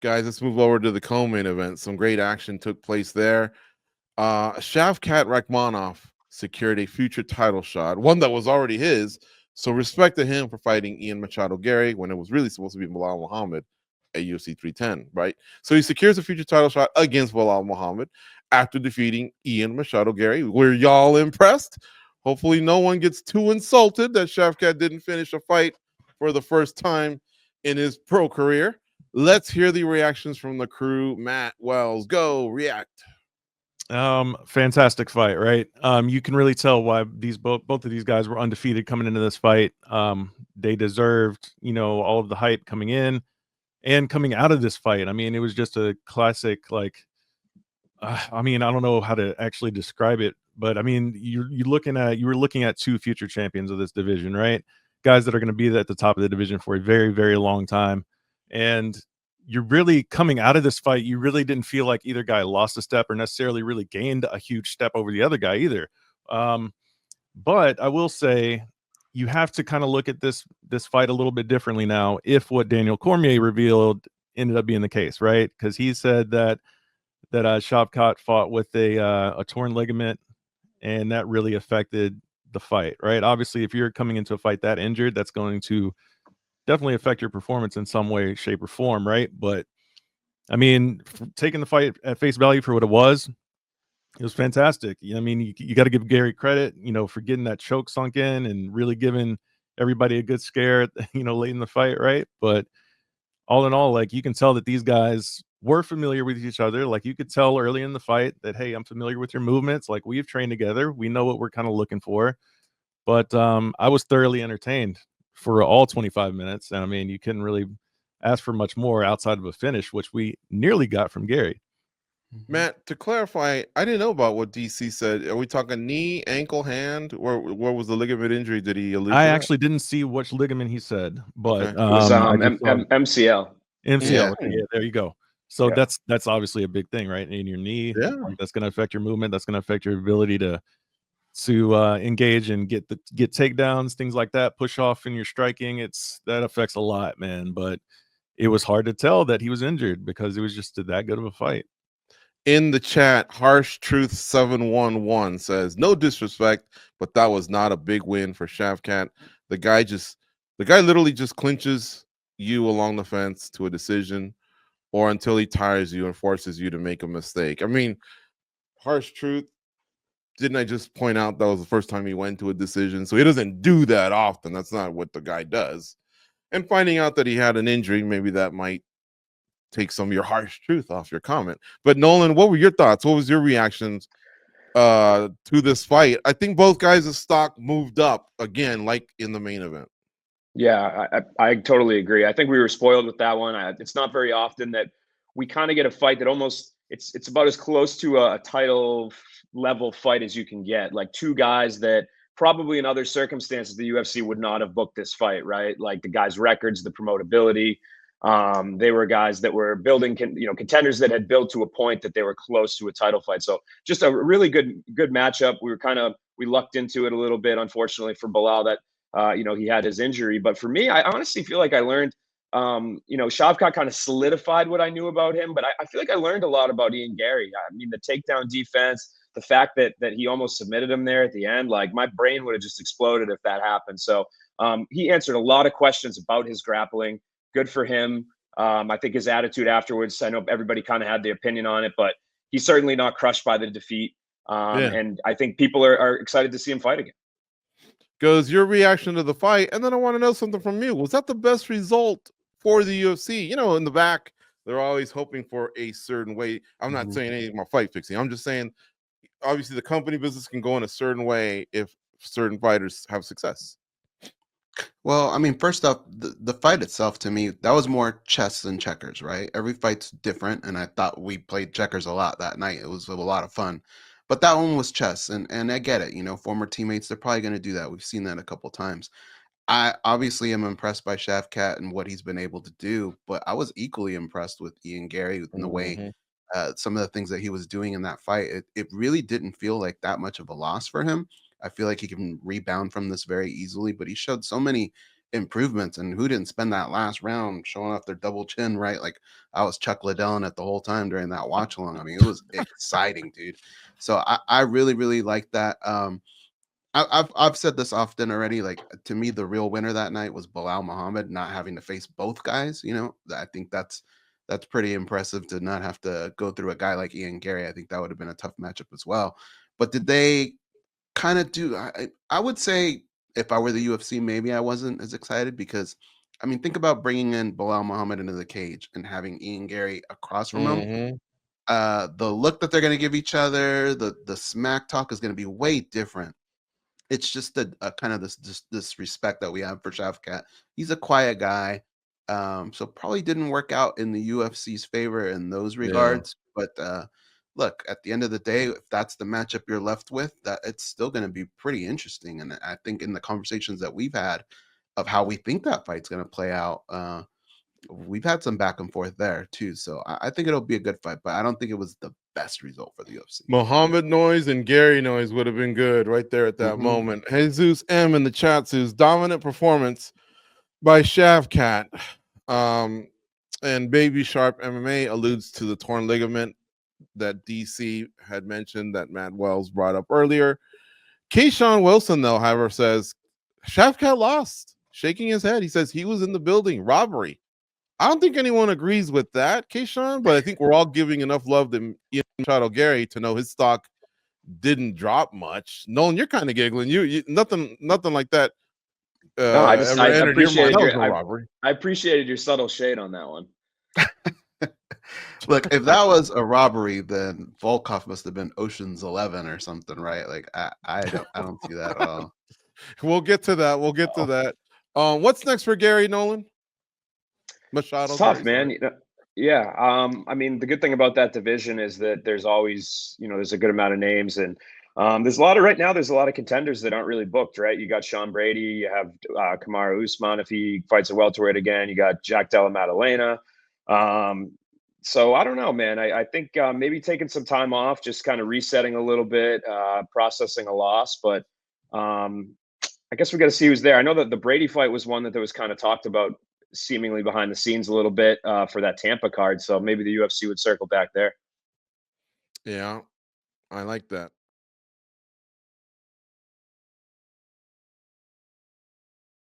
Guys, let's move over to the co-main event. Some great action took place there. Shavkat Rakhmonov secured a future title shot, one that was already his. So respect to him for fighting Ian Machado Garry when it was really supposed to be Belal Muhammad at UFC 310, right? So he secures a future title shot against Belal Muhammad after defeating Ian Machado Garry. Were y'all impressed? Hopefully no one gets too insulted that Shavkat didn't finish a fight for the first time in his pro career. Let's hear the reactions from the crew. Matt Wells, go react. Fantastic fight, right? You can really tell why both of these guys were undefeated coming into this fight. They deserved, all of the hype coming in and coming out of this fight. I mean, it was just a classic, like, I don't know how to actually describe it, but I mean, you were looking at two future champions of this division, right? Guys that are going to be at the top of the division for a very, very long time. And you're really coming out of this fight. You really didn't feel like either guy lost a step or necessarily really gained a huge step over the other guy either. But I will say you have to kind of look at this fight a little bit differently now if what Daniel Cormier revealed ended up being the case, right? Because he said that Shavkat fought with a torn ligament, and that really affected the fight, right? Obviously, if you're coming into a fight that injured, that's going to definitely affect your performance in some way, shape, or form, right? But I mean, taking the fight at face value for what it was fantastic. I mean, you got to give Gary credit, for getting that choke sunk in and really giving everybody a good scare, late in the fight, right? But all in all, like, you can tell that these guys were familiar with each other. Like, you could tell early in the fight that, hey, I'm familiar with your movements. Like, we've trained together. We know what we're kind of looking for. But I was thoroughly entertained for all 25 minutes. And I mean, you couldn't really ask for much more outside of a finish, which we nearly got from Gary. Matt, to clarify, I didn't know about what DC said. Are we talking knee, ankle, hand? Where was the ligament injury? Did he allude I to actually didn't see which ligament he said, but Okay. It was I just saw MCL. MCL. Yeah. Okay, yeah, there you go. So Yeah. that's obviously a big thing, right? In your knee, Yeah. like, that's going to affect your movement. That's going to affect your ability to engage and get takedowns, things like that. Push off in your striking. That affects a lot, man. But it was hard to tell that he was injured because it was just that good of a fight. In the chat, Harsh Truth 711 says, no disrespect, but that was not a big win for Shavkat. The guy literally just clinches you along the fence to a decision, or until he tires you and forces you to make a mistake. I mean, Harsh Truth, didn't I just point out that was the first time he went to a decision? So he doesn't do that often. That's not what the guy does. And finding out that he had an injury, maybe that might take some of your harsh truth off your comment. But Nolan, what were your thoughts? What was your reactions to this fight? I think both guys' stock moved up again, like in the main event. Yeah, I totally agree. I think we were spoiled with that one. It's not very often that we kind of get a fight that almost it's about as close to a title level fight as you can get. Like, two guys that probably in other circumstances the UFC would not have booked this fight, right? Like, the guys' records, the promotability. They were guys that were building, contenders that had built to a point that they were close to a title fight. So just a really good matchup. We lucked into it a little bit, unfortunately for Belal, that he had his injury. But for me, I honestly feel like I learned, Shavkat kind of solidified what I knew about him, but I feel like I learned a lot about Ian Garry. I mean, the takedown defense, the fact that he almost submitted him there at the end, like, my brain would have just exploded if that happened. So he answered a lot of questions about his grappling. Good for him. I think his attitude afterwards, I know everybody kind of had their opinion on it, but he's certainly not crushed by the defeat. And I think people are excited to see him fight again. Goes your reaction to the fight, and then I want to know something from you. Was that the best result for the UFC? In the back, they're always hoping for a certain way. I'm not saying anything about fight fixing. I'm just saying, obviously, the company business can go in a certain way if certain fighters have success. Well, I mean, first off, the fight itself, to me, that was more chess than checkers, right? Every fight's different, and I thought we played checkers a lot that night. It was a lot of fun. But that one was chess, and I get it. Former teammates, they're probably going to do that. We've seen that a couple times. I obviously am impressed by Shavkat and what he's been able to do, but I was equally impressed with Ian Garry in the way some of the things that he was doing in that fight. It really didn't feel like that much of a loss for him. I feel like he can rebound from this very easily, but he showed so many improvements, and who didn't spend that last round showing off their double chin, right? Like I was Chuck Liddell in it the whole time during that watch along. I mean, it was exciting, dude. So I really, really like that. I've said this often already. Like to me, the real winner that night was Belal Muhammad, not having to face both guys. You know, I think that's pretty impressive to not have to go through a guy like Ian Gary. I think that would have been a tough matchup as well. But did they kind of do? I would say if I were the UFC, maybe I wasn't as excited because, I mean, think about bringing in Belal Muhammad into the cage and having Ian Gary across from him. Mhm. The look that they're going to give each other, the smack talk is going to be way different. It's just a kind of this respect that we have for Shavkat. He's a quiet guy, so probably didn't work out in the UFC's favor in those Yeah. regards. But look, at the end of the day, if that's the matchup you're left with, that it's still going to be pretty interesting. And I think in the conversations that we've had of how we think that fight's going to play out, we've had some back and forth there too. So I think it'll be a good fight, but I don't think it was the best result for the UFC. Muhammad noise and Gary noise would have been good right there at that moment. Jesus M in the chat says dominant performance by Shavkat. And Baby Sharp MMA alludes to the torn ligament that DC had mentioned that Matt Wells brought up earlier. Keyshawn Wilson, though, however, says Shavkat lost, shaking his head. He says he was in the building. Robbery. I don't think anyone agrees with that, Keyshawn, but I think we're all giving enough love to Machado Garry to know his stock didn't drop much. Nolan, you're kind of giggling. You nothing like that. No, I ever entered your mind. appreciated That was a robbery. I appreciated your subtle shade on that one. Look, if that was a robbery, then Volkov must have been Ocean's 11 or something, right? Like I don't see that at all. We'll get to that. We'll get to that. What's next for Gary, Nolan? Machado. It's tough, man. Yeah. I mean, the good thing about that division is that there's always, there's a good amount of names, and there's a lot of right now. There's a lot of contenders that aren't really booked, right? You got Sean Brady, you have Kamaru Usman if he fights a welterweight again. You got Jack Della Maddalena. So I don't know, man. I think maybe taking some time off, just kind of resetting a little bit, processing a loss, but. I guess we got to see who's there. I know that the Brady fight was one that was kind of talked about seemingly behind the scenes a little bit for that Tampa card. So maybe the UFC would circle back there. Yeah, I like that.